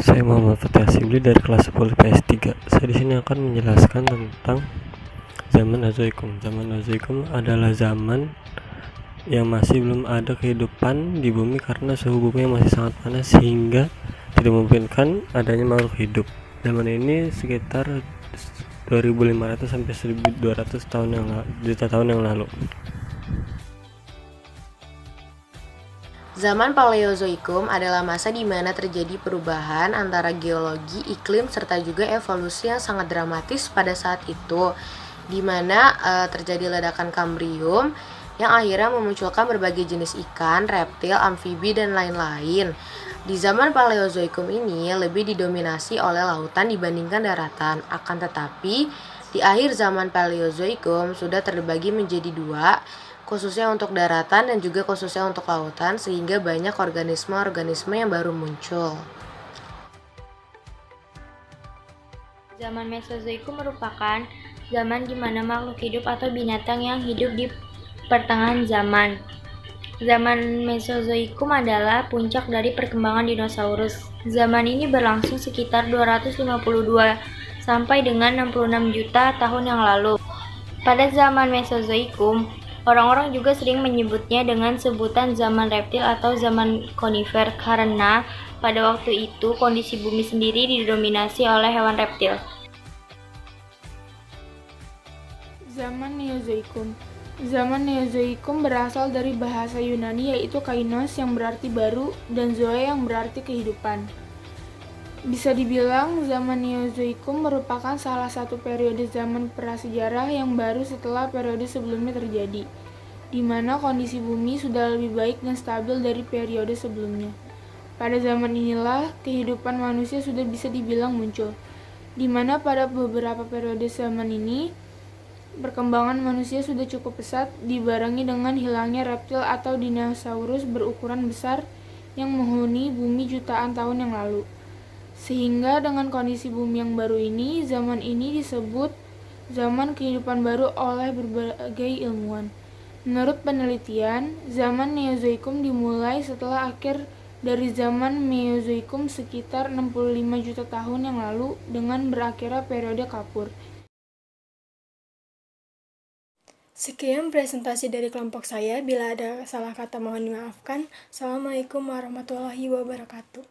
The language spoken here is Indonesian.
Saya Muhammad Fatih Asibli dari kelas 10 PS3. Saya di sini akan menjelaskan tentang zaman Mesozoikum. Zaman Mesozoikum adalah zaman yang masih belum ada kehidupan di bumi karena suhu bumi yang masih sangat panas sehingga tidak memungkinkan adanya makhluk hidup. Zaman ini sekitar 2500 sampai 1200 juta tahun yang lalu. Zaman Paleozoikum adalah masa di mana terjadi perubahan antara geologi, iklim, serta juga evolusi yang sangat dramatis pada saat itu, di mana terjadi ledakan Kambrium yang akhirnya memunculkan berbagai jenis ikan, reptil, amfibi, dan lain-lain. Di zaman Paleozoikum ini lebih didominasi oleh lautan dibandingkan daratan, akan tetapi di akhir zaman Paleozoikum sudah terbagi menjadi dua, khususnya untuk daratan dan juga khususnya untuk lautan, sehingga banyak organisme-organisme yang baru muncul. Zaman Mesozoikum merupakan zaman di mana makhluk hidup atau binatang yang hidup di pertengahan zaman. Zaman Mesozoikum adalah puncak dari perkembangan dinosaurus. Zaman ini berlangsung sekitar 252 sampai dengan 66 juta tahun yang lalu. Pada zaman Mesozoikum, orang-orang juga sering menyebutnya dengan sebutan zaman reptil atau zaman konifer karena pada waktu itu kondisi bumi sendiri didominasi oleh hewan reptil. Zaman Neozoikum. Zaman Neozoikum berasal dari bahasa Yunani yaitu kainos yang berarti baru dan zoe yang berarti kehidupan. Bisa dibilang zaman Neozoikum merupakan salah satu periode zaman prasejarah yang baru setelah periode sebelumnya terjadi, di mana kondisi bumi sudah lebih baik dan stabil dari periode sebelumnya. Pada zaman inilah kehidupan manusia sudah bisa dibilang muncul, di mana pada beberapa periode zaman ini perkembangan manusia sudah cukup pesat dibarengi dengan hilangnya reptil atau dinosaurus berukuran besar yang menghuni bumi jutaan tahun yang lalu. Sehingga dengan kondisi bumi yang baru ini, zaman ini disebut zaman kehidupan baru oleh berbagai ilmuwan. Menurut penelitian, zaman Neozoikum dimulai setelah akhir dari zaman Mesozoikum sekitar 65 juta tahun yang lalu dengan berakhirnya periode Kapur. Sekian presentasi dari kelompok saya. Bila ada salah kata mohon dimaafkan. Assalamualaikum warahmatullahi wabarakatuh.